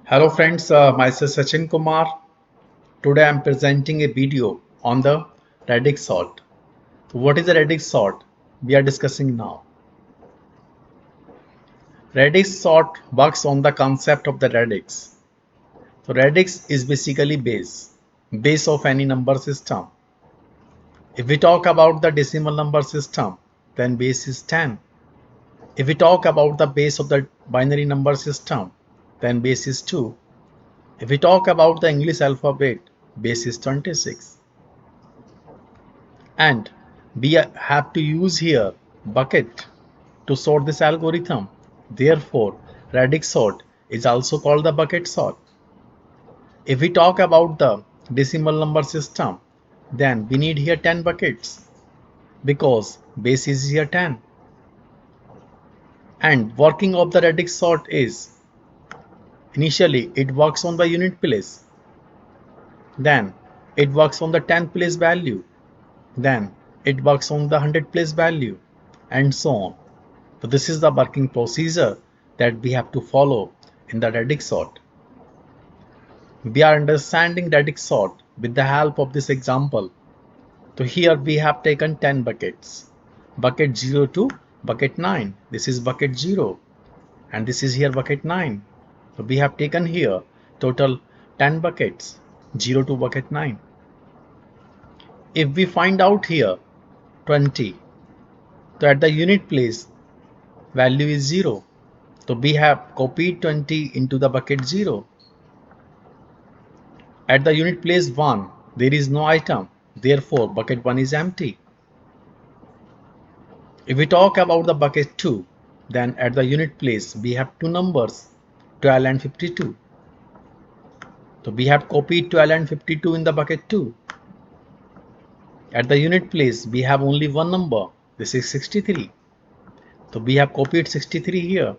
Hello friends, myself Sachin Kumar. Today I am presenting a video on the radix sort. What is the radix sort? We are discussing now. Radix sort works on the concept of the radix. So radix is basically base of any number system. If we talk about the decimal number system, then base is 10. If we talk about the base of the binary number system, then base is 2. If we talk about the English alphabet, base is 26. And we have to use here bucket to sort this algorithm. Therefore, radix sort is also called the bucket sort. If we talk about the decimal number system, then we need here 10 buckets because base is here 10. And working of the radix sort is initially it works on the unit place, then it works on the 10th place value, then it works on the 100th place value, and so on. So this is the working procedure that we have to follow in the radix sort. We are understanding radix sort with the help of this example. So here we have taken 10 buckets. Bucket 0 to bucket 9. This is bucket 0 and this is here bucket 9. So we have taken here total 10 buckets 0 to bucket 9. If we find out here 20, so at the unit place value is 0. So we have copied 20 into the bucket 0. At the unit place 1, there is no item. Therefore, bucket 1 is empty. If we talk about the bucket 2, then at the unit place we have two numbers, 12 and 52. So we have copied 12 and 52 in the bucket 2. At the unit place we have only one number. This is 63. So we have copied 63 here.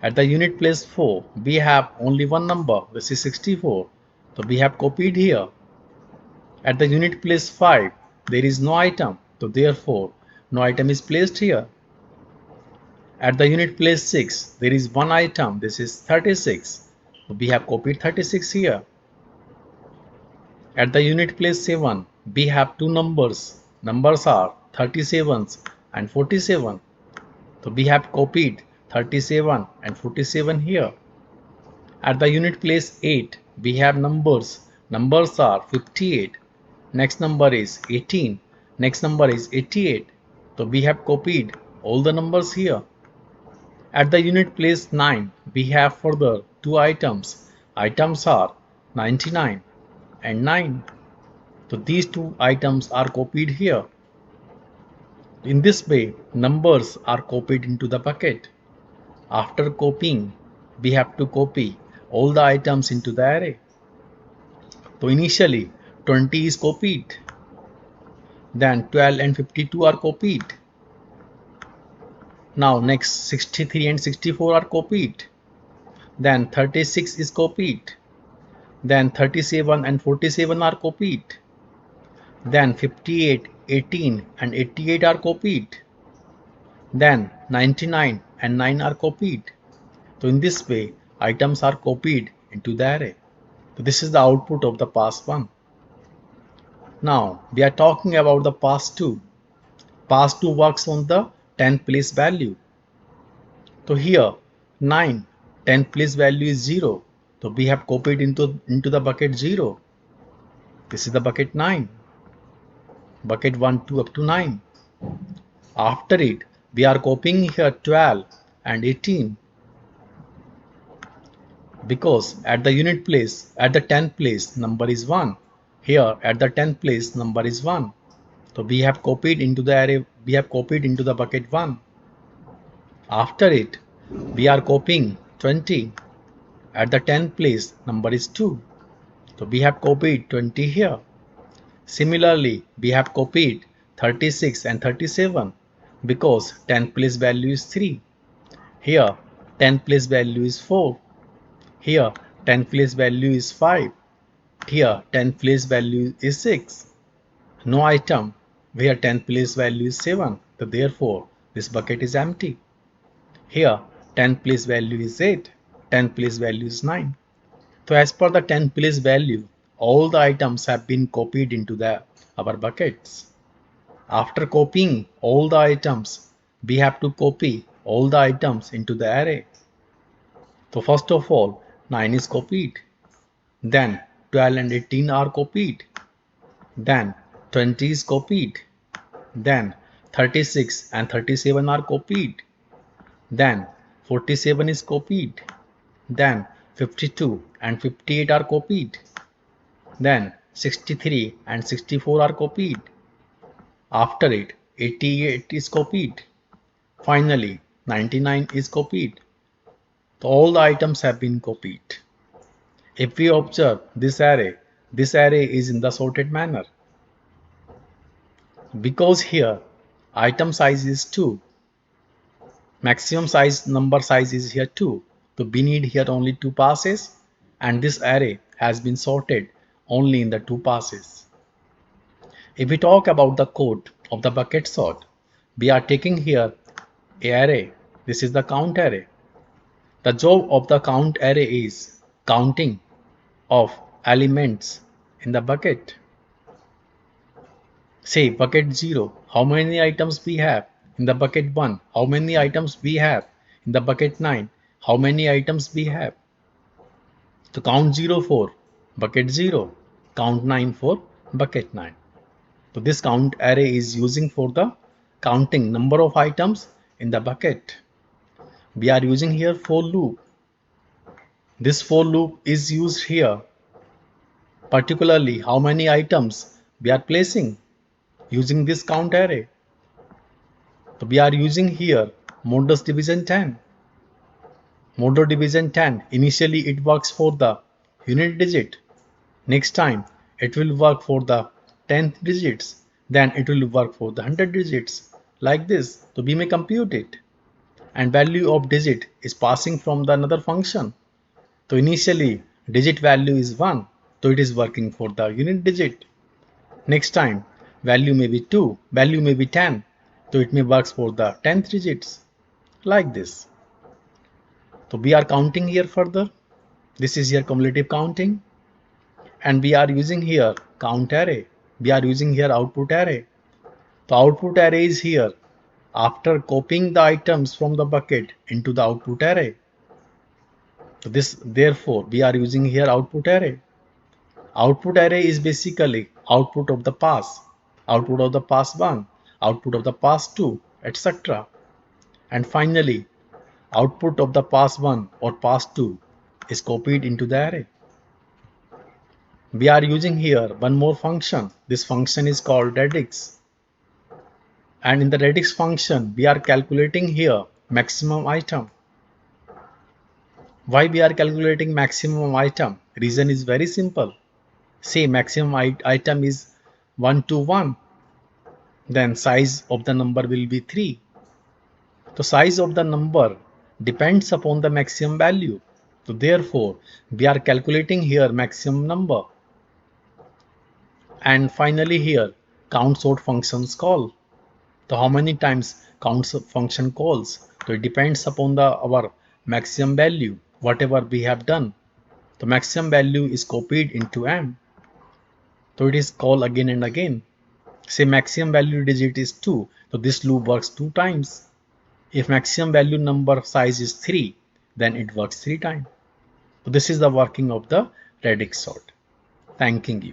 At the unit place 4, we have only one number. This is 64. So we have copied here. At the unit place 5, there is no item. So therefore, no item is placed here. At the unit place 6, there is one item. This is 36. So we have copied 36 here. At the unit place 7, we have two numbers. Numbers are 37 and 47. So we have copied 37 and 47 here. At the unit place 8, we have numbers. Numbers are 58. Next number is 18. Next number is 88. So we have copied all the numbers here. At the unit place 9, we have further two items. Items are 99 and 9. So these two items are copied here. In this way, numbers are copied into the bucket. After copying, we have to copy all the items into the array. So initially 20 is copied, then 12 and 52 are copied. Now next 63 and 64 are copied, then 36 is copied, then 37 and 47 are copied, then 58, 18 and 88 are copied, then 99 and 9 are copied. So in this way items are copied into the array. So this is the output of the pass 1. Now we are talking about the pass 2. Pass 2 works on the 10th place value. So here 9, 10th place value is 0. So we have copied into the bucket 0. This is the bucket 9. Bucket 1 to up to 9. After it we are copying here 12 and 18 because at the unit place at the 10th place number is 1. Here at the 10th place number is 1. So we have copied into the array, we have copied into the bucket 1. After it, we are copying 20. At the 10th place, number is 2. So we have copied 20 here. Similarly, we have copied 36 and 37 because 10th place value is 3. Here, 10th place value is 4. Here, 10th place value is 5. Here, 10th place value is 6. No item where 10th place value is 7. So therefore, this bucket is empty. Here 10th place value is 8. 10th place value is 9. So as per the 10th place value, all the items have been copied into our buckets. After copying all the items, we have to copy all the items into the array. So first of all, 9 is copied. Then 12 and 18 are copied. Then 20 is copied. Then 36 and 37 are copied. Then 47 is copied. Then 52 and 58 are copied. Then 63 and 64 are copied. After it, 88 is copied. Finally, 99 is copied. So all the items have been copied. If we observe this array is in the sorted manner. Because here item size is 2, maximum size number size is here 2. So we need here only 2 passes, and this array has been sorted only in the 2 passes. If we talk about the code of the bucket sort, we are taking here a array. This is the count array. The job of the count array is counting of elements in the bucket. Say bucket 0, how many items we have? In the bucket 1, how many items we have? In the bucket 9, how many items we have? So count 0 for bucket 0, count 9 for bucket 9. So this count array is using for the counting number of items in the bucket. We are using here for loop. This for loop is used here. Particularly how many items we are placing using this count array. So we are using here modulus division 10. Modulus division 10, initially it works for the unit digit. Next time it will work for the 10th digits. Then it will work for the 100 digits. Like this. So we may compute it. And value of digit is passing from the another function. So initially digit value is 1. So it is working for the unit digit. Next time value may be 2, value may be 10, so it may work for the 10th digits, like this. So we are counting here further. This is here cumulative counting, and we are using here count array. We are using here output array. The output array is here after copying the items from the bucket into the output array. So therefore we are using here output array. Output array is basically output of the pass, output of the pass 1, output of the pass 2, etc. And finally, output of the pass 1 or pass 2 is copied into the array. We are using here one more function. This function is called radix. And in the radix function, we are calculating here maximum item. Why we are calculating maximum item? Reason is very simple. Say maximum item is 1 to 1, then size of the number will be 3. The size of the number depends upon the maximum value. So therefore we are calculating here maximum number. And finally here count sort functions call. So how many times count function calls? So it depends upon our maximum value, whatever we have done. The maximum value is copied into M. So it is called again and again. Say maximum value digit is 2, so this loop works 2 times. If maximum value number size is 3, then it works 3 times. So this is the working of the radix sort. Thanking you.